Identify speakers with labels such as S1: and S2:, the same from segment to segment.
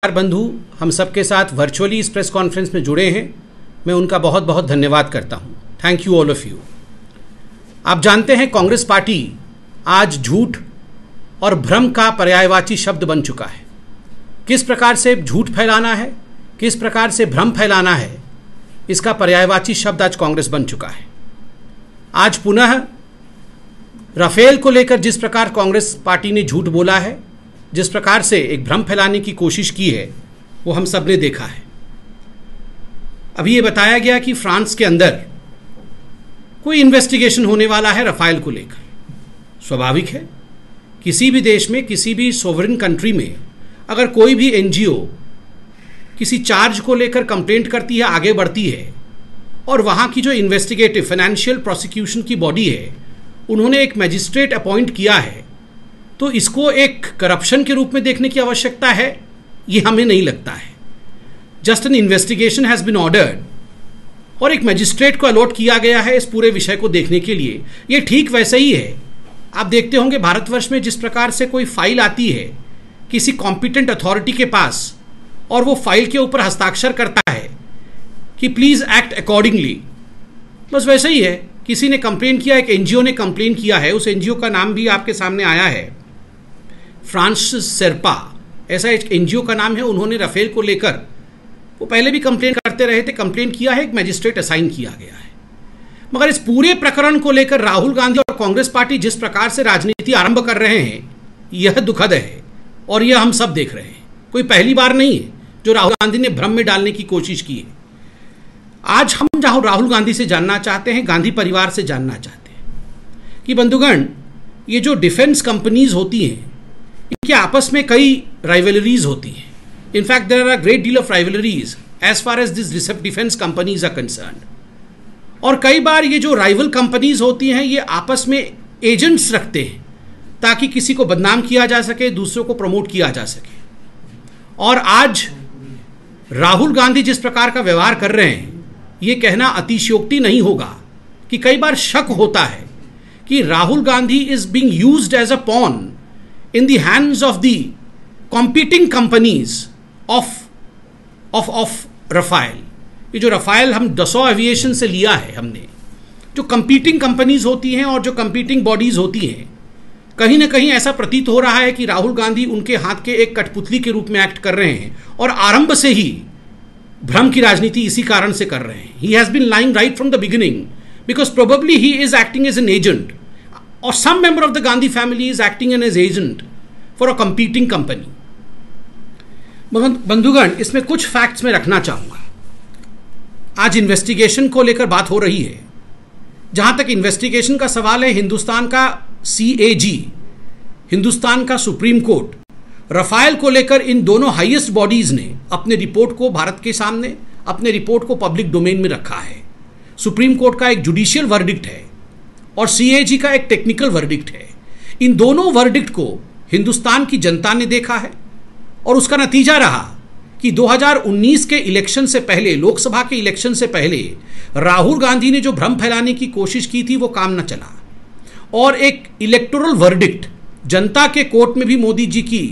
S1: बंधु हम सबके साथ वर्चुअली इस प्रेस कॉन्फ्रेंस में जुड़े हैं, मैं उनका बहुत बहुत धन्यवाद करता हूं। Thank you all of you. आप जानते हैं कांग्रेस पार्टी आज झूठ और भ्रम का पर्यायवाची शब्द बन चुका है। किस प्रकार से झूठ फैलाना है, किस प्रकार से भ्रम फैलाना है, इसका पर्यायवाची शब्द आज कांग्रेस बन चुका है। आज पुनः राफेल को लेकर जिस प्रकार कांग्रेस पार्टी ने झूठ बोला है, जिस प्रकार से एक भ्रम फैलाने की कोशिश की है, वो हम सब ने देखा है। अभी ये बताया गया कि फ्रांस के अंदर कोई इन्वेस्टिगेशन होने वाला है राफेल को लेकर। स्वाभाविक है, किसी भी देश में, किसी भी सोवरेन कंट्री में अगर कोई भी एनजीओ किसी चार्ज को लेकर कंप्लेंट करती है, आगे बढ़ती है, और वहाँ की जो इन्वेस्टिगेटिव फाइनेंशियल प्रोसिक्यूशन की बॉडी है, उन्होंने एक मैजिस्ट्रेट अपॉइंट किया है, तो इसको एक करप्शन के रूप में देखने की आवश्यकता है, ये हमें नहीं लगता है। Just an investigation has been ordered और एक मैजिस्ट्रेट को अलॉट किया गया है इस पूरे विषय को देखने के लिए। ये ठीक वैसे ही है। आप देखते होंगे भारतवर्ष में जिस प्रकार से कोई फाइल आती है किसी कॉम्पिटेंट अथॉरिटी के पास और वो फाइल के ऊपर हस्ताक्षर करता है कि प्लीज़ एक्ट अकॉर्डिंगली, बस वैसे ही है। किसी ने कंप्लेन किया, एक एनजीओ ने कंप्लेन किया है, उस एनजीओ का नाम भी आपके सामने आया है, फ्रांस सेरपा ऐसा एक एनजीओ का नाम है। उन्होंने राफेल को लेकर, वो पहले भी कंप्लेन करते रहे थे, कंप्लेन किया है, एक मैजिस्ट्रेट असाइन किया गया है। मगर इस पूरे प्रकरण को लेकर राहुल गांधी और कांग्रेस पार्टी जिस प्रकार से राजनीति आरंभ कर रहे हैं, यह दुखद है और यह हम सब देख रहे हैं। कोई पहली बार नहीं है जो राहुल गांधी ने भ्रम में डालने की कोशिश की है। आज हम जहां राहुल गांधी से जानना चाहते हैं, गांधी परिवार से जानना चाहते हैं कि बंधुगण, ये जो डिफेंस कंपनीज होती हैं, इनके आपस में कई राइवलरीज होती हैं। In fact there are great deal of rivalries as far as this defence companies are concerned. और कई बार ये जो राइवल कंपनीज होती हैं, ये आपस में एजेंट्स रखते हैं ताकि किसी को बदनाम किया जा सके, दूसरों को प्रमोट किया जा सके। और आज राहुल गांधी जिस प्रकार का व्यवहार कर रहे हैं, ये कहना अतिशयोक्ति नहीं होगा कि कई बार शक होता है कि Rahul Gandhi is being used as a pawn in the hands of the competing companies of Rafale. ये जो राफेल हम दसॉ एविएशन से लिया है हमने, जो कंपीटिंग कंपनीज होती हैं और जो कंपीटिंग बॉडीज होती हैं, कहीं ना कहीं ऐसा प्रतीत हो रहा है कि राहुल गांधी उनके हाथ के एक कठपुतली के रूप में एक्ट कर रहे हैं और आरंभ से ही भ्रम की राजनीति इसी कारण से कर रहे हैं। He has been lying right from the beginning because probably he is acting as an agent or some member of the Gandhi family is acting as agent for a competing company. बंधुगण, इसमें कुछ facts में रखना चाहूंगा। आज investigation को लेकर बात हो रही है। जहां तक इन्वेस्टिगेशन का सवाल है, हिंदुस्तान का CAG, हिंदुस्तान का सुप्रीम कोर्ट, राफेल को लेकर इन दोनों हाईएस्ट बॉडीज ने अपने रिपोर्ट को भारत के सामने, अपने रिपोर्ट को पब्लिक डोमेन में रखा है। सुप्रीम कोर्ट का एक जुडिशियल वर्डिक्ट है और CAG का एक टेक्निकल वर्डिक्ट है। इन दोनों वर्डिक्ट को हिंदुस्तान की जनता ने देखा है और उसका नतीजा रहा कि 2019 के इलेक्शन से पहले, लोकसभा के इलेक्शन से पहले, राहुल गांधी ने जो भ्रम फैलाने की कोशिश की थी वो काम न चला और एक इलेक्टोरल वर्डिक्ट जनता के कोर्ट में भी मोदी जी की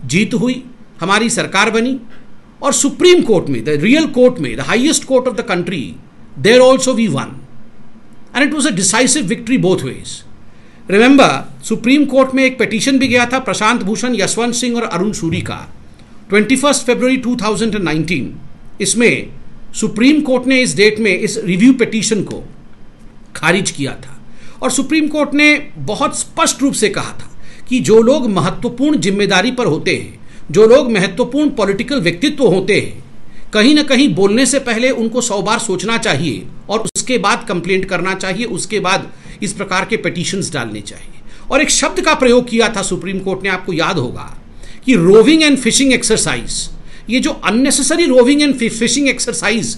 S1: जीत हुई, हमारी सरकार बनी। और सुप्रीम कोर्ट में, द रियल कोर्ट में, the highest court of the country, there also we won and it was a decisive victory both ways. Remember, Supreme Court में एक पिटीशन भी गया था प्रशांत भूषण, यशवंत सिंह और अरुण शूरी का, 21 फरवरी 2019। इसमें सुप्रीम कोर्ट ने इस डेट में इस रिव्यू पिटीशन को खारिज किया था और सुप्रीम कोर्ट ने बहुत स्पष्ट रूप से कहा था कि जो लोग महत्वपूर्ण जिम्मेदारी पर होते हैं, जो लोग महत्वपूर्ण पॉलिटिकल व्यक्तित्व होते हैं, कहीं ना कहीं बोलने से पहले उनको 100 बार सोचना चाहिए और उसके बाद कंप्लेंट करना चाहिए, उसके बाद इस प्रकार के पिटीशंस डालने चाहिए। और एक शब्द का प्रयोग किया था सुप्रीम कोर्ट ने, आपको याद होगा, कि रोविंग एंड फिशिंग एक्सरसाइज। ये जो unnecessary roving and fishing exercise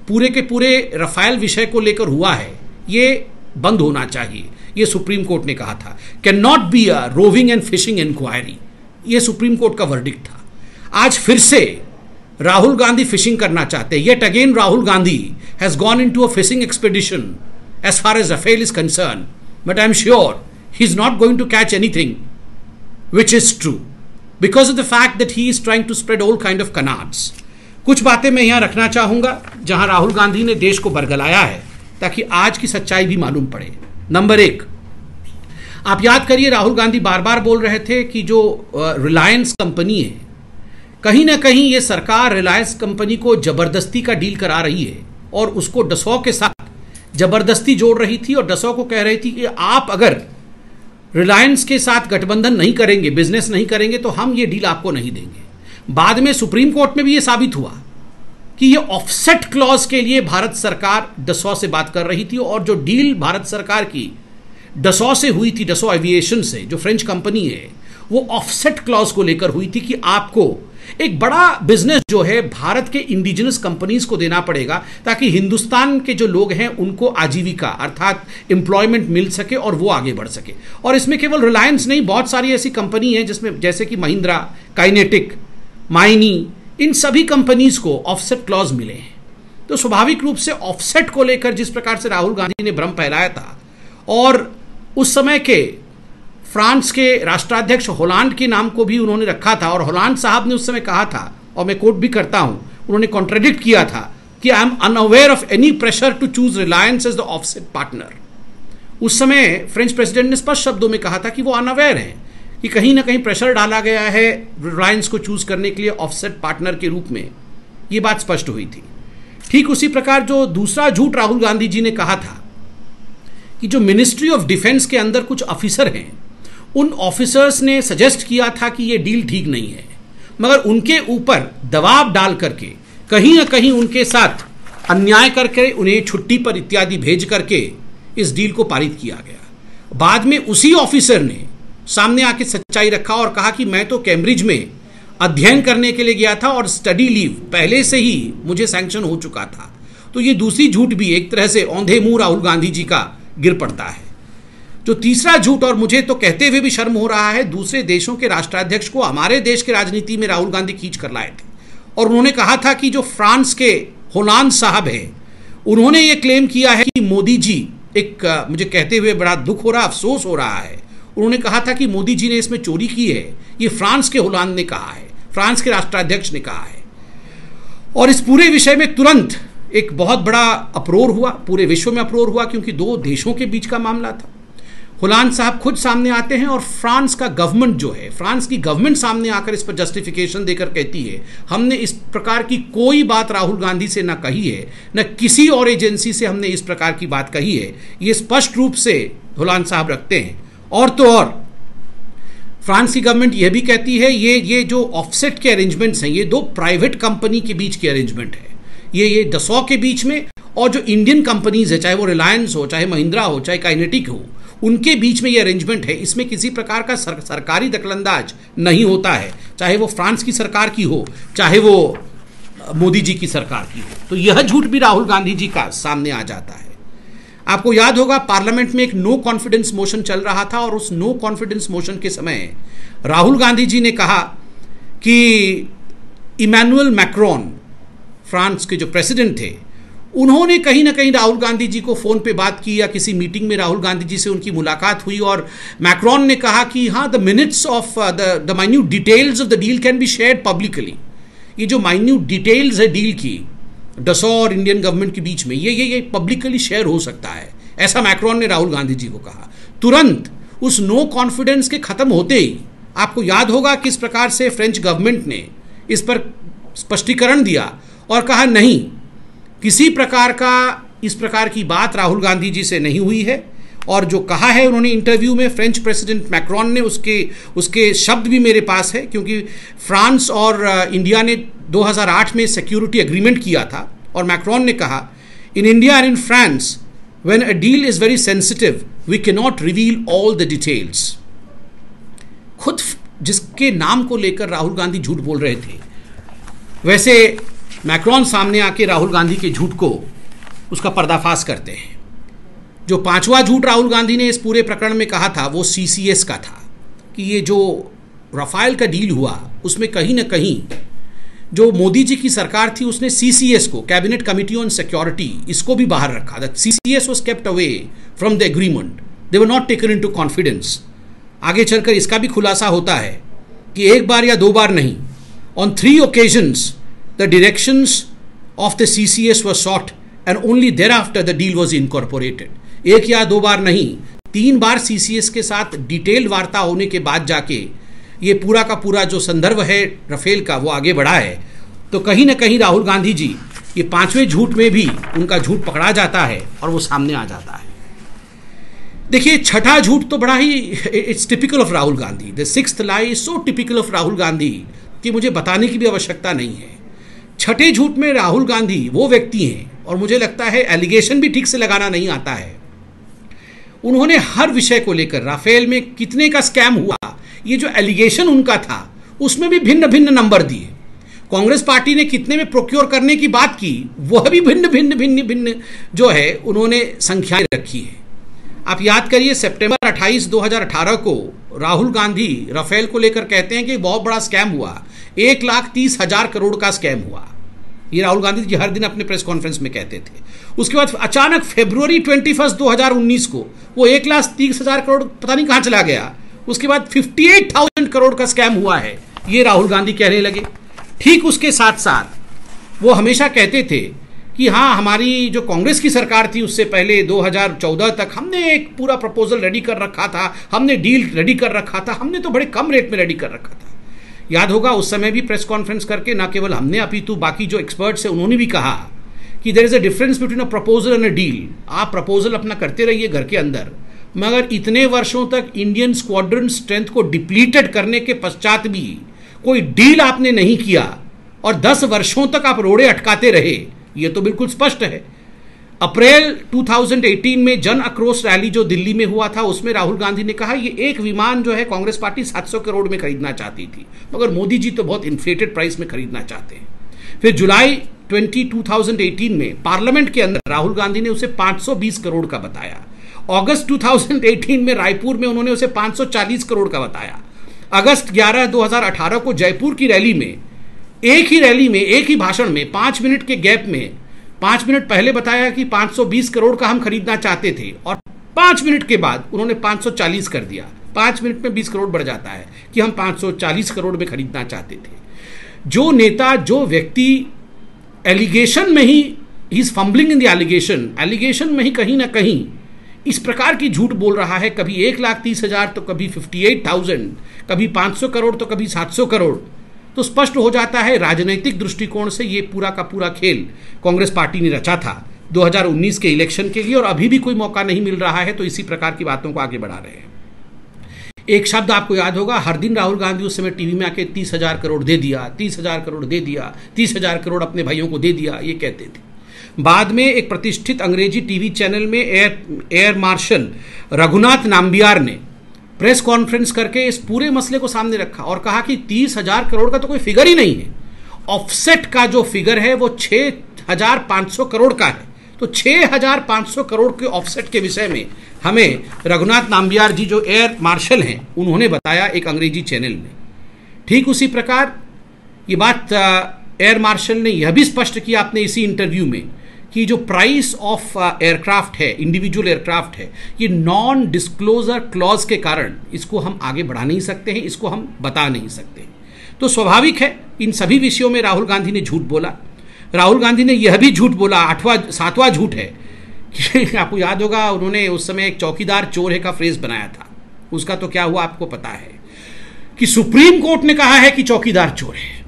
S1: पूरे के पूरे राफेल विषय को लेकर हुआ है, ये बंद होना चाहिए, ये सुप्रीम कोर्ट ने कहा था। Can not be a roving and fishing inquiry, ये सुप्रीम कोर्ट का वर्डिक्ट था। आज फिर से राहुल गांधी फिशिंग करना चाहते हैं। Yet again Rahul Gandhi has gone into a fishing expedition as far as Rafale is concern, but I am sure he is not going to catch anything which is true, because of the fact that he is trying to spread all kind of canards. कुछ बातें मैं यहाँ रखना चाहूँगा जहाँ राहुल गांधी ने देश को बरगलाया है ताकि आज की सच्चाई भी मालूम पड़े। नंबर 1, आप याद करिए राहुल गांधी बार बार बोल रहे थे कि जो रिलायंस कंपनी है, कहीं ना कहीं ये सरकार रिलायंस कंपनी को जबरदस्ती का डील करा रही है और उसको डसो के साथ जबरदस्ती जोड़ रही थी और डसो को कह रही थी कि आप अगर रिलायंस के साथ गठबंधन नहीं करेंगे, बिजनेस नहीं करेंगे तो हम ये डील आपको नहीं देंगे। बाद में सुप्रीम कोर्ट में भी ये साबित हुआ कि ये ऑफसेट क्लॉज के लिए भारत सरकार डसो से बात कर रही थी और जो डील भारत सरकार की डसो से हुई थी, डसो एविएशन से, जो फ्रेंच कंपनी है, वो ऑफसेट क्लॉज को लेकर हुई थी कि आपको एक बड़ा बिजनेस जो है भारत के इंडिजिनस कंपनीज को देना पड़ेगा ताकि हिंदुस्तान के जो लोग हैं उनको आजीविका अर्थात एम्प्लॉयमेंट मिल सके और वो आगे बढ़ सके। और इसमें केवल रिलायंस नहीं, बहुत सारी ऐसी कंपनी है जिसमें जैसे कि महिंद्रा, काइनेटिक, माइनी, इन सभी कंपनीज को ऑफसेट क्लॉज मिले हैं। तो स्वाभाविक रूप से ऑफसेट को लेकर जिस प्रकार से राहुल गांधी ने भ्रम फैलाया था और उस समय के फ्रांस के राष्ट्राध्यक्ष होलांड के नाम को भी उन्होंने रखा था और होलांड साहब ने उस समय कहा था, और मैं कोट भी करता हूं, उन्होंने कॉन्ट्रडिक्ट किया था कि I am unaware of any pressure to choose Reliance as the offset partner. उस समय फ्रेंच प्रेसिडेंट ने स्पष्ट शब्दों में कहा था कि वो अनअवेयर हैं कि कहीं ना कहीं प्रेशर डाला गया है रिलायंस को चूज करने के लिए ऑफसेट पार्टनर के रूप में। ये बात स्पष्ट हुई थी। ठीक उसी प्रकार जो दूसरा झूठ राहुल गांधी जी ने कहा था कि जो मिनिस्ट्री ऑफ डिफेंस के अंदर कुछ ऑफिसर हैं, उन ऑफिसर्स ने सजेस्ट किया था कि ये डील ठीक नहीं है, मगर उनके ऊपर दबाव डाल करके कहीं ना कहीं उनके साथ अन्याय करके उन्हें छुट्टी पर इत्यादि भेज करके इस डील को पारित किया गया। बाद में उसी ऑफिसर ने सामने आके सच्चाई रखा और कहा कि मैं तो कैम्ब्रिज में अध्ययन करने के लिए गया था और स्टडी लीव पहले से ही मुझे सैंक्शन हो चुका था। तो ये दूसरी झूठ भी एक तरह से औंधे मुंह राहुल गांधी जी का गिर पड़ता है। जो तीसरा झूठ, और मुझे तो कहते हुए भी शर्म हो रहा है, दूसरे देशों के राष्ट्राध्यक्ष को हमारे देश के राजनीति में राहुल गांधी खींच कर लाए थे और उन्होंने कहा था कि जो फ्रांस के होलांद साहब हैं, उन्होंने ये क्लेम किया है कि मोदी जी, मुझे कहते हुए बड़ा दुख हो रहा, अफसोस हो रहा है, उन्होंने कहा था कि मोदी जी ने इसमें चोरी की है। ये फ्रांस के होलांद ने कहा है, फ्रांस के राष्ट्राध्यक्ष ने कहा है। और इस पूरे विषय में तुरंत एक बहुत बड़ा अपरोर हुआ, पूरे विश्व में अपरोर हुआ, क्योंकि दो देशों के बीच का मामला था। होलांद साहब खुद सामने आते हैं और फ्रांस का गवर्नमेंट जो है, फ्रांस की गवर्नमेंट सामने आकर इस पर जस्टिफिकेशन देकर कहती है हमने इस प्रकार की कोई बात राहुल गांधी से न कही है, न किसी और एजेंसी से हमने इस प्रकार की बात कही है। ये स्पष्ट रूप से होलांद साहब रखते हैं। और तो और फ्रांस की गवर्नमेंट यह भी कहती है ये जो ऑफसेट के अरेंजमेंट्स हैं, ये दो प्राइवेट कंपनी के बीच के अरेंजमेंट है, ये डसो के बीच में और जो इंडियन कंपनीज है, चाहे वो रिलायंस हो, चाहे महिंद्रा हो, चाहे काइनेटिक हो, उनके बीच में ये अरेंजमेंट है। इसमें किसी प्रकार का सरकारी दखलंदाज नहीं होता है, चाहे वो फ्रांस की सरकार की हो, चाहे वो मोदी जी की सरकार की हो। तो यह झूठ भी राहुल गांधी जी का सामने आ जाता है। आपको याद होगा पार्लियामेंट में एक नो कॉन्फिडेंस मोशन चल रहा था और उस नो कॉन्फिडेंस मोशन के समय राहुल गांधी जी ने कहा कि इमैनुअल मैक्रोन, फ्रांस के जो प्रेसिडेंट थे, उन्होंने कहीं ना कहीं राहुल गांधी जी को फ़ोन पे बात की या किसी मीटिंग में राहुल गांधी जी से उनकी मुलाकात हुई और मैक्रोन ने कहा कि हाँ, the minutes of the minute details of the deal can be shared publicly. ये जो माइन्यूट डिटेल्स है डील की डसो और इंडियन गवर्नमेंट के बीच में, ये पब्लिकली शेयर हो सकता है, ऐसा मैक्रोन ने राहुल गांधी जी को कहा। तुरंत उस नो कॉन्फिडेंस के खत्म होते ही आपको याद होगा किस प्रकार से फ्रेंच गवर्नमेंट ने इस पर स्पष्टीकरण दिया और कहा नहीं, किसी प्रकार का इस प्रकार की बात राहुल गांधी जी से नहीं हुई है। और जो कहा है उन्होंने इंटरव्यू में फ्रेंच प्रेसिडेंट मैक्रोन ने, उसके शब्द भी मेरे पास है, क्योंकि फ्रांस और इंडिया ने 2008 में सिक्योरिटी एग्रीमेंट किया था और मैक्रोन ने कहा in India and in France when a deal is very sensitive we can not reveal all the details. खुद जिसके नाम को लेकर राहुल गांधी झूठ बोल रहे थे, वैसे मैक्रोन सामने आके राहुल गांधी के झूठ को उसका पर्दाफाश करते हैं। जो पांचवा झूठ राहुल गांधी ने इस पूरे प्रकरण में कहा था वो सीसीएस का था कि ये जो राफेल का डील हुआ उसमें कहीं ना कहीं जो मोदी जी की सरकार थी उसने सीसीएस को, कैबिनेट कमिटी ऑन सिक्योरिटी, इसको भी बाहर रखा था। CCS was kept away from the agreement, they were not taken into confidence. आगे चलकर इसका भी खुलासा होता है कि एक बार या दो बार नहीं, on 3 occasions the directions of the CCS were sought and only thereafter the deal was incorporated. एक या दो बार नहीं, 3 बार CCS के साथ डिटेल वार्ता होने के बाद जाके ये पूरा का पूरा जो संदर्भ है राफेल का वो आगे बढ़ा है। तो कहीं ना कहीं राहुल गांधी जी ये 5वें झूठ में भी उनका झूठ पकड़ा जाता है और वो सामने आ जाता है। देखिए, छठा झूठ तो बड़ा ही it's typical of Rahul Gandhi. The 6th lie is so typical of Rahul Gandhi कि मुझे बताने की भी आवश्यकता नहीं है। छठे झूठ में राहुल गांधी वो व्यक्ति हैं, और मुझे लगता है एलिगेशन भी ठीक से लगाना नहीं आता है। उन्होंने हर विषय को लेकर, राफेल में कितने का स्कैम हुआ, ये जो एलिगेशन उनका था उसमें भी भिन्न भिन्न नंबर दिए। कांग्रेस पार्टी ने कितने में प्रोक्योर करने की बात की, वह भी भिन्न भिन्न भिन्न भिन्न जो है उन्होंने संख्याएं रखी है। आप याद करिए, सितंबर 28, 2018 को राहुल गांधी राफेल को लेकर कहते हैं कि बहुत बड़ा स्कैम हुआ, 1,30,000 करोड़ का स्कैम हुआ। ये राहुल गांधी जी हर दिन अपने प्रेस कॉन्फ्रेंस में कहते थे। उसके बाद अचानक फरवरी 21, 2019 को वो 1,30,000 करोड़ पता नहीं कहां चला गया। उसके बाद 58,000 करोड़ का स्कैम हुआ है, ये राहुल गांधी कहने लगे। ठीक उसके साथ साथ वो हमेशा कहते थे कि हाँ, हमारी जो कांग्रेस की सरकार थी उससे पहले 2014 तक हमने एक पूरा प्रपोजल रेडी कर रखा था, हमने डील रेडी कर रखा था, हमने तो बड़े कम रेट में रेडी कर रखा था। याद होगा उस समय भी प्रेस कॉन्फ्रेंस करके ना केवल हमने अपितु बाकी जो एक्सपर्ट्स हैं उन्होंने भी कहा कि there is a difference between a proposal and a deal. आप प्रपोजल अपना करते रहिए घर के अंदर, मगर इतने वर्षों तक इंडियन स्क्वाड्रन स्ट्रेंथ को डिप्लीटेड करने के पश्चात भी कोई डील आपने नहीं किया और 10 वर्षों तक आप रोड़े अटकाते रहे, ये तो बिल्कुल स्पष्ट है। अप्रैल 2018 में जन आक्रोश रैली जो दिल्ली में हुआ था उसमें राहुल गांधी ने कहा ये एक विमान जो है कांग्रेस पार्टी 700 करोड़ में खरीदना चाहती थी, मगर मोदी जी तो बहुत इन्फ्लेटेड प्राइस में खरीदना चाहते हैं। फिर जुलाई 2018 में पार्लियामेंट के अंदर राहुल गांधी ने उसे 520 करोड़ का बताया। अगस्त 2018 में रायपुर में उन्होंने उसे 540 करोड़ का बताया। अगस्त 11, 2018 को जयपुर की रैली में, एक ही रैली में, एक ही भाषण में 5 मिनट के गैप में 5 मिनट पहले बताया कि 520 करोड़ का हम खरीदना चाहते थे और 5 मिनट के बाद उन्होंने 540 कर दिया। 5 मिनट में 20 करोड़ बढ़ जाता है कि हम 540 करोड़ में खरीदना चाहते थे। जो नेता, जो व्यक्ति एलिगेशन में ही is fumbling in the allegation में ही कहीं ना कहीं इस प्रकार की झूठ बोल रहा है, कभी 1,30,000 तो कभी 58,000, कभी 500 करोड़ तो कभी 700 करोड़, तो स्पष्ट हो जाता है राजनीतिक दृष्टिकोण से ये पूरा का पूरा खेल कांग्रेस पार्टी ने रचा था 2019 के इलेक्शन के लिए, और अभी भी कोई मौका नहीं मिल रहा है तो इसी प्रकार की बातों को आगे बढ़ा रहे हैं। एक शब्द आपको याद होगा, हर दिन राहुल गांधी उस समय टीवी में आके 30,000 करोड़ दे दिया, 30,000 करोड़ दे दिया, 30,000 करोड़ अपने भाइयों को दे दिया, ये कहते थे। बाद में एक प्रतिष्ठित अंग्रेजी टीवी चैनल में एयर मार्शल रघुनाथ नाम्बियार ने प्रेस कॉन्फ्रेंस करके इस पूरे मसले को सामने रखा और कहा कि 30,000 करोड़ का तो कोई फिगर ही नहीं है। ऑफसेट का जो फिगर है वो 6,500 करोड़ का है। तो 6,500 करोड़ के ऑफसेट के विषय में हमें रघुनाथ नाम्बियार जी जो एयर मार्शल हैं उन्होंने बताया एक अंग्रेजी चैनल में। ठीक उसी प्रकार ये बात एयर मार्शल ने यह भी स्पष्ट किया अपने इसी इंटरव्यू में कि जो प्राइस ऑफ एयरक्राफ्ट है, इंडिविजुअल एयरक्राफ्ट है, ये नॉन डिस्क्लोजर क्लॉज के कारण इसको हम आगे बढ़ा नहीं सकते हैं, इसको हम बता नहीं सकते। तो स्वाभाविक है इन सभी विषयों में राहुल गांधी ने झूठ बोला। राहुल गांधी ने यह भी झूठ बोला, 7वां झूठ है कि आपको याद होगा उन्होंने उस समय एक चौकीदार चोर है का फ्रेज बनाया था। उसका तो क्या हुआ आपको पता है कि सुप्रीम कोर्ट ने कहा है कि चौकीदार चोर है।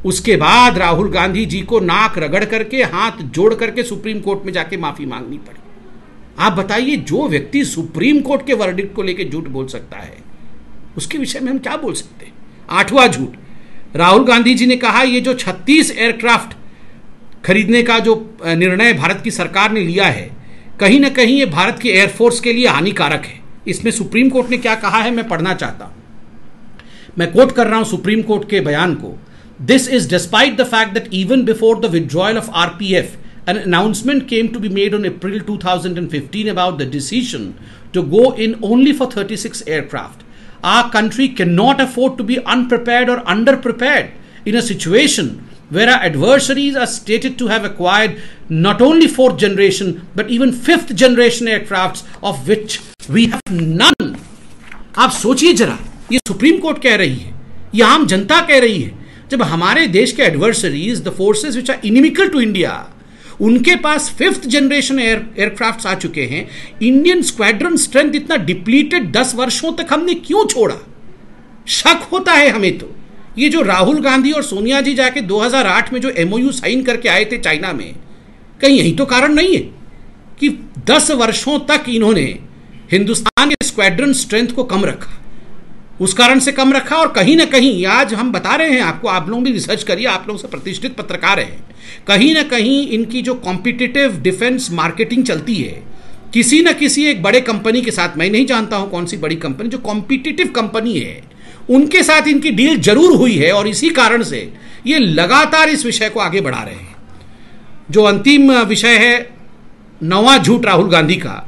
S1: उसके बाद राहुल गांधी जी को नाक रगड़ करके, हाथ जोड़ करके सुप्रीम कोर्ट में जाके माफी मांगनी पड़ी। आप बताइए, जो व्यक्ति सुप्रीम कोर्ट के वर्डिक्ट को लेकर झूठ बोल सकता है उसके विषय में हम क्या बोल सकते हैं। 8वां झूठ, राहुल गांधी जी ने कहा ये जो 36 एयरक्राफ्ट खरीदने का जो निर्णय भारत की सरकार ने लिया है, कहीं ना कहीं ये भारत की एयरफोर्स के लिए हानिकारक है। इसमें सुप्रीम कोर्ट ने क्या कहा है मैं पढ़ना चाहता हूं, मैं कोट कर रहा हूं सुप्रीम कोर्ट के बयान को। This is despite the fact that even before the withdrawal of RPF, an announcement came to be made on April 2015 about the decision to go in only for 36 aircraft. Our country cannot afford to be unprepared or underprepared in a situation where our adversaries are stated to have acquired not only 4th generation but even 5th generation aircrafts of which we have none. आप सोचिए जरा, ये Supreme court कह रही है, ये आम जनता कह रही है। जब हमारे देश के adversaries, the forces which are inimical to India, उनके पास 5th जनरेशन एयरक्राफ्ट आ चुके हैं, इंडियन स्क्वाड्रन स्ट्रेंथ इतना डिप्लीटेड 10 वर्षों तक हमने क्यों छोड़ा? शक होता है हमें। तो ये जो राहुल गांधी और सोनिया जी जाके 2008 में जो MOU साइन करके आए थे चाइना में, कहीं यही तो कारण नहीं है कि 10 वर्षों तक इन्होंने हिंदुस्तान के स्क्वाड्रन स्ट्रेंथ को कम रखा? उस कारण से कम रखा। और कहीं ना कहीं आज हम बता रहे हैं आपको, आप लोग भी रिसर्च करिए, आप लोग से प्रतिष्ठित पत्रकार हैं, कहीं ना कहीं इनकी जो कॉम्पिटिटिव डिफेंस मार्केटिंग चलती है किसी न किसी एक बड़े कंपनी के साथ, मैं नहीं जानता हूं कौन सी बड़ी कंपनी, जो कॉम्पिटिटिव कंपनी है उनके साथ इनकी डील जरूर हुई है, और इसी कारण से ये लगातार इस विषय को आगे बढ़ा रहे हैं। जो अंतिम विषय है 9वां झूठ राहुल गांधी का,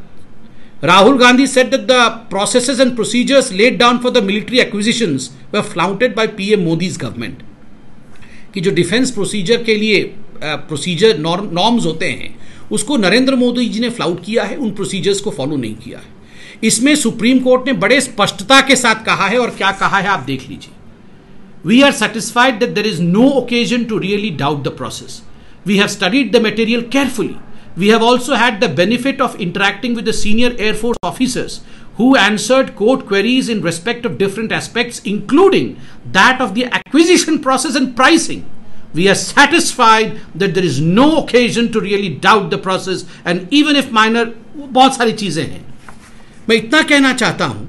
S1: Rahul Gandhi said that the processes and procedures laid down for the military acquisitions were flouted by PM Modi's government. कि जो डिफेंस प्रोसीजर के लिए प्रोसीजर नॉर्म्स होते हैं उसको नरेंद्र मोदी जी ने फ्लाउट किया है, उन प्रोसीजर्स को फॉलो नहीं किया है। इसमें सुप्रीम कोर्ट ने बड़े स्पष्टता के साथ कहा है, और क्या कहा है आप देख लीजिए। We are satisfied that there is no occasion to really doubt the process. We have studied the material carefully. We have also had the benefit of interacting with the senior Air Force officers who answered court queries in respect of different aspects, including that of the acquisition process and pricing. We are satisfied that there is no occasion to really doubt the process, and even if minor, बहुत सारी चीजें हैं। मैं इतना कहना चाहता हूं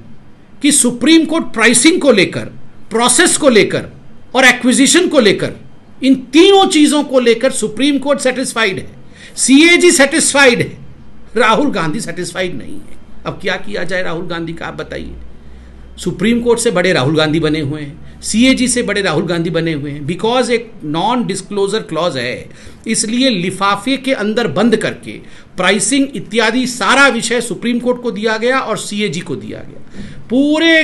S1: कि सुप्रीम कोर्ट प्राइसिंग को लेकर, प्रोसेस को लेकर और एक्विजिशन को लेकर, इन तीनों चीजों को लेकर सुप्रीम कोर्ट सेटिस्फाइड है, CAG सेटिस्फाइड है, राहुल गांधी सेटिस्फाइड नहीं है। अब क्या किया जाए राहुल गांधी का, आप बताइए। सुप्रीम कोर्ट से बड़े राहुल गांधी बने हुए हैं, CAG से बड़े राहुल गांधी बने हुए हैं, बिकॉज एक नॉन डिस्क्लोजर क्लॉज है, इसलिए लिफाफे के अंदर बंद करके प्राइसिंग इत्यादि सारा विषय सुप्रीम कोर्ट को दिया गया और CAG को दिया गया। पूरे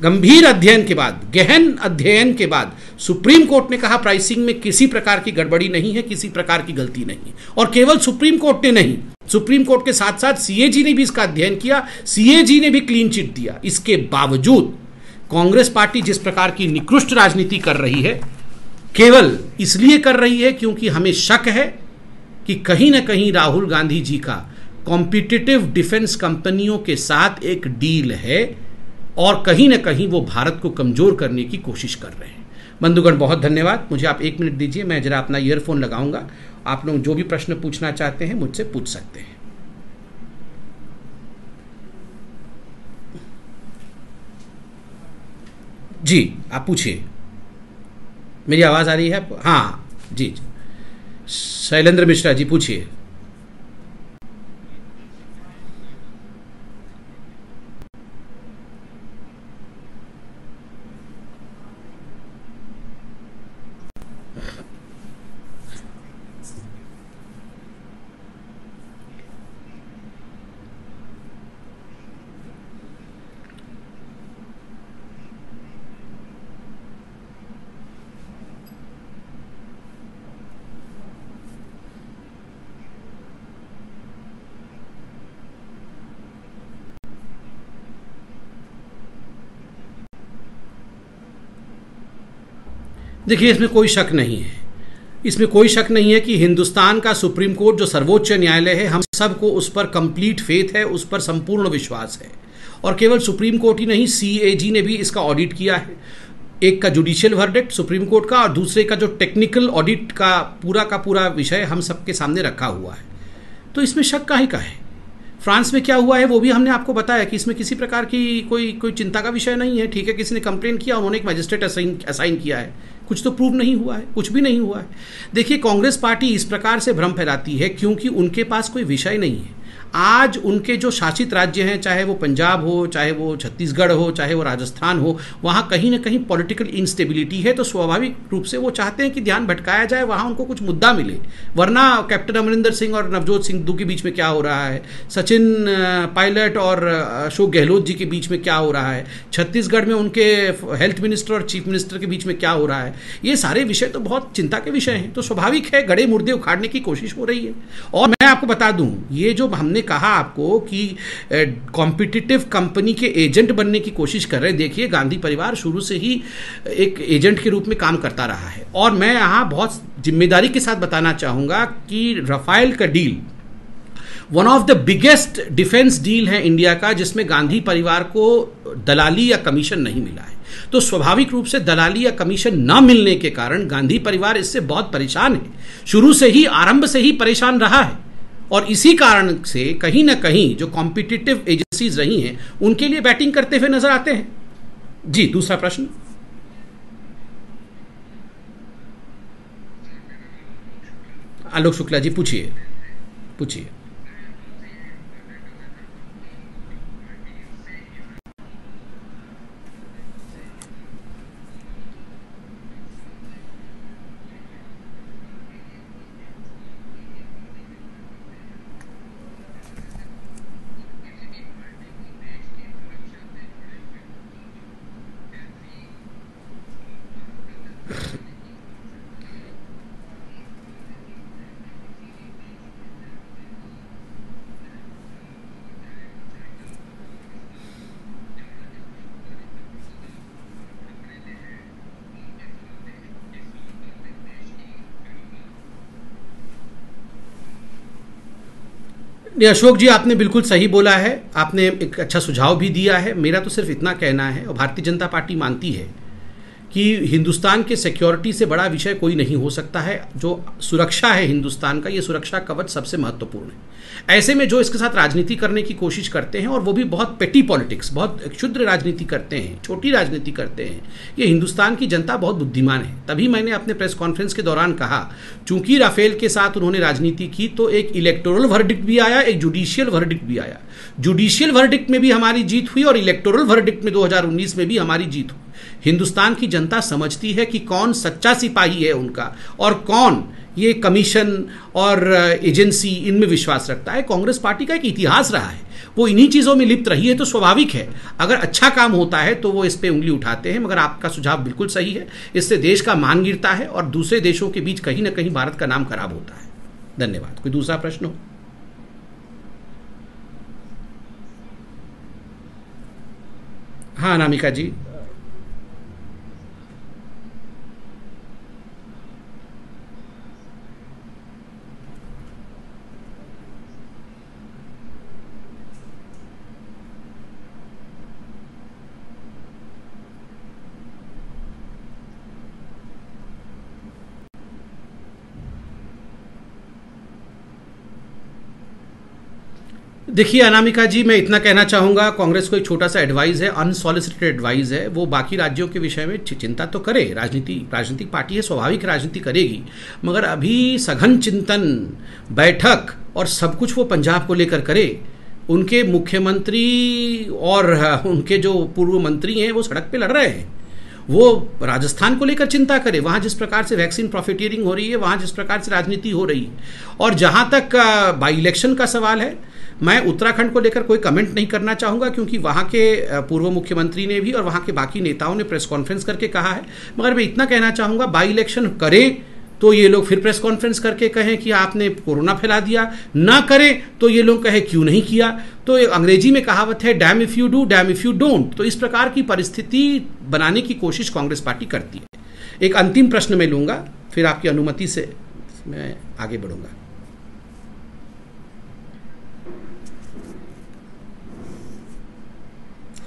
S1: गंभीर अध्ययन के बाद, गहन अध्ययन के बाद सुप्रीम कोर्ट ने कहा प्राइसिंग में किसी प्रकार की गड़बड़ी नहीं है, किसी प्रकार की गलती नहीं। और केवल सुप्रीम कोर्ट ने नहीं, सुप्रीम कोर्ट के साथ साथ CAG ने भी इसका अध्ययन किया, CAG ने भी क्लीन चिट दिया। इसके बावजूद कांग्रेस पार्टी जिस प्रकार की निकृष्ट राजनीति कर रही है, केवल इसलिए कर रही है क्योंकि हमें शक है कि कहीं ना कहीं राहुल गांधी जी का कॉम्पिटिटिव डिफेंस कंपनियों के साथ एक डील है, और कहीं ना कहीं वो भारत को कमजोर करने की कोशिश कर रहे हैं। बंधुगण, बहुत धन्यवाद। मुझे आप 1 मिनट दीजिए, मैं जरा अपना ईयरफोन लगाऊंगा। आप लोग जो भी प्रश्न पूछना चाहते हैं मुझसे पूछ सकते हैं। जी, आप पूछिए। मेरी आवाज आ रही है? हाँ जी, शैलेंद्र मिश्रा जी पूछिए। देखिए, इसमें कोई शक नहीं है, इसमें कोई शक नहीं है कि हिंदुस्तान का सुप्रीम कोर्ट जो सर्वोच्च न्यायालय है, हम सबको उस पर कंप्लीट फेथ है, उस पर संपूर्ण विश्वास है। और केवल सुप्रीम कोर्ट ही नहीं, CAG ने भी इसका ऑडिट किया है। एक का जुडिशियल वर्डिक्ट सुप्रीम कोर्ट का, और दूसरे का जो टेक्निकल ऑडिट का पूरा विषय हम सबके सामने रखा हुआ है। तो इसमें शक काहे का है? फ्रांस में क्या हुआ है वो भी हमने आपको बताया कि इसमें किसी प्रकार की कोई चिंता का विषय नहीं है। ठीक है, किसी ने कंप्लेन किया, उन्होंने एक मजिस्ट्रेट असाइन किया है, कुछ तो प्रूव नहीं हुआ है, कुछ भी नहीं हुआ है। देखिए, कांग्रेस पार्टी इस प्रकार से भ्रम फैलाती है क्योंकि उनके पास कोई विषय नहीं है। आज उनके जो शासित राज्य हैं, चाहे वो पंजाब हो, चाहे वो छत्तीसगढ़ हो, चाहे वो राजस्थान हो, वहाँ कहीं ना कहीं पॉलिटिकल इंस्टेबिलिटी है। तो स्वाभाविक रूप से वो चाहते हैं कि ध्यान भटकाया जाए, वहाँ उनको कुछ मुद्दा मिले। वरना कैप्टन अमरिंदर सिंह और नवजोत सिंह सिद्धू के बीच में क्या हो रहा है, सचिन पायलट और अशोक गहलोत जी के बीच में क्या हो रहा है, छत्तीसगढ़ में उनके हेल्थ मिनिस्टर और चीफ मिनिस्टर के बीच में क्या हो रहा है, ये सारे विषय तो बहुत चिंता के विषय हैं। तो स्वाभाविक है, गड़े मुर्दे उखाड़ने की कोशिश हो रही है। और मैं आपको बता दूं, ये जो हमने हमने कहा आपको कि कॉम्पिटिटिव कंपनी के एजेंट बनने की कोशिश कर रहे हैं। देखिए, गांधी परिवार शुरू से ही एक एजेंट के रूप में काम करता रहा है, और मैं यहाँ बहुत जिम्मेदारी के साथ बताना चाहूँगा कि राफेल का deal one of the biggest defence deal है इंडिया का, जिसमें गांधी परिवार को दलाली या कमीशन नहीं मिला है। तो स्वाभाविक रूप से दलाली या कमीशन न मिलने के कारण गांधी परिवार इससे बहुत परेशान है, शुरू से ही, आरंभ से ही परेशान रहा है। और इसी कारण से कहीं ना कहीं जो कॉम्पिटिटिव एजेंसीज रही हैं उनके लिए बैटिंग करते हुए नजर आते हैं। जी, दूसरा प्रश्न। आलोक शुक्ला जी, पूछिए पूछिए। अशोक जी, आपने बिल्कुल सही बोला है, आपने एक अच्छा सुझाव भी दिया है। मेरा तो सिर्फ इतना कहना है, और भारतीय जनता पार्टी मानती है कि हिंदुस्तान के सिक्योरिटी से बड़ा विषय कोई नहीं हो सकता है। जो सुरक्षा है हिंदुस्तान का, ये सुरक्षा कवच सबसे महत्वपूर्ण है। ऐसे में जो इसके साथ राजनीति करने की कोशिश करते हैं, और वो भी बहुत पेटी पॉलिटिक्स, बहुत क्षुद्र राजनीति करते हैं, छोटी राजनीति करते हैं, ये हिंदुस्तान की जनता बहुत बुद्धिमान है। तभी मैंने अपने प्रेस कॉन्फ्रेंस के दौरान कहा, चूंकि राफेल के साथ उन्होंने राजनीति की तो एक इलेक्टोरल वर्डिक्ट भी आया, एक जुडिशियल वर्डिक्ट भी आया। जुडिशियल वर्डिक्ट में भी हमारी जीत हुई और इलेक्टोरल वर्डिक्ट में 2019 में भी हमारी जीत हुई। हिंदुस्तान की जनता समझती है कि कौन सच्चा सिपाही है उनका, और कौन ये कमीशन और एजेंसी, इनमें विश्वास रखता है। कांग्रेस पार्टी का एक इतिहास रहा है, वो इन्हीं चीज़ों में लिप्त रही है, तो स्वाभाविक है अगर अच्छा काम होता है तो वो इस पे उंगली उठाते हैं। मगर आपका सुझाव बिल्कुल सही है, इससे देश का मान गिरता है और दूसरे देशों के बीच कहीं ना कहीं भारत का नाम खराब होता है। धन्यवाद। कोई दूसरा प्रश्न हो? हाँ, अनामिका जी। देखिए अनामिका जी, मैं इतना कहना चाहूँगा, कांग्रेस को एक छोटा सा एडवाइस है, अनसॉलिसिटेड एडवाइस है। वो बाकी राज्यों के विषय में चिंता तो करे, राजनीतिक पार्टी है, स्वाभाविक राजनीति करेगी, मगर अभी सघन चिंतन, बैठक और सब कुछ वो पंजाब को लेकर करे। उनके मुख्यमंत्री और उनके जो पूर्व मंत्री हैं वो सड़क पे लड़ रहे हैं। वो राजस्थान को लेकर चिंता करे, वहाँ जिस प्रकार से वैक्सीन प्रॉफिटियरिंग हो रही है, वहाँ जिस प्रकार से राजनीति हो रही है। और जहाँ तक बाई इलेक्शन का सवाल है, मैं उत्तराखंड को लेकर कोई कमेंट नहीं करना चाहूँगा, क्योंकि वहाँ के पूर्व मुख्यमंत्री ने भी और वहाँ के बाकी नेताओं ने प्रेस कॉन्फ्रेंस करके कहा है। मगर मैं इतना कहना चाहूँगा, बाई इलेक्शन करें तो ये लोग फिर प्रेस कॉन्फ्रेंस करके कहें कि आपने कोरोना फैला दिया, ना करें तो ये लोग कहें क्यों नहीं किया। तो अंग्रेजी में कहावत है, dam if you do, dam if you don't. तो इस प्रकार की परिस्थिति बनाने की कोशिश कांग्रेस पार्टी करती है। एक अंतिम प्रश्न मैं लूँगा, फिर आपकी अनुमति से मैं आगे बढ़ूँगा।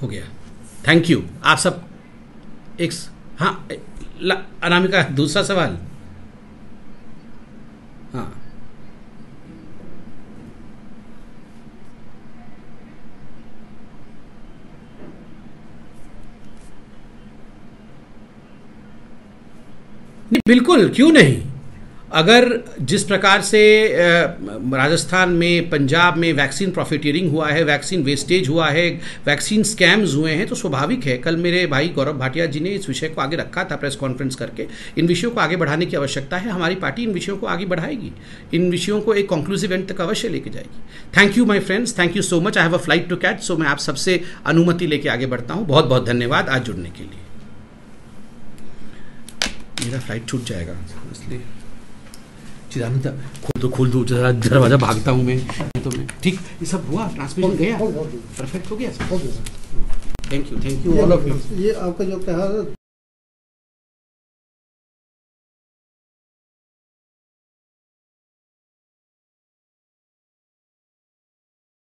S1: हो गया, थैंक यू। आप सब एक, हाँ अनामिका, दूसरा सवाल। हाँ, नहीं बिल्कुल, क्यों नहीं। अगर जिस प्रकार से राजस्थान में, पंजाब में वैक्सीन प्रॉफिटियरिंग हुआ है, वैक्सीन वेस्टेज हुआ है, वैक्सीन स्कैम्स हुए हैं, तो स्वाभाविक है। कल मेरे भाई गौरव भाटिया जी ने इस विषय को आगे रखा था प्रेस कॉन्फ्रेंस करके। इन विषयों को आगे बढ़ाने की आवश्यकता है, हमारी पार्टी इन विषयों को आगे बढ़ाएगी, इन विषयों को एक कंक्लूसिव एंड तक अवश्य लेके जाएगी। Thank you my friends, thank you so much. I have a flight to catch, so मैं आप सबसे अनुमति लेके आगे बढ़ता हूँ। बहुत बहुत धन्यवाद आज जुड़ने के लिए। मेरा फ्लाइट छूट जाएगा इसलिए चिदानंद खोल दो जरा, दरवाजा भागता हूँ मैं तो मैं ठीक। ये सब हुआ, ट्रांसमिशन गया, परफेक्ट हो गया। Thank you all of you.
S2: ये आपका जो कहा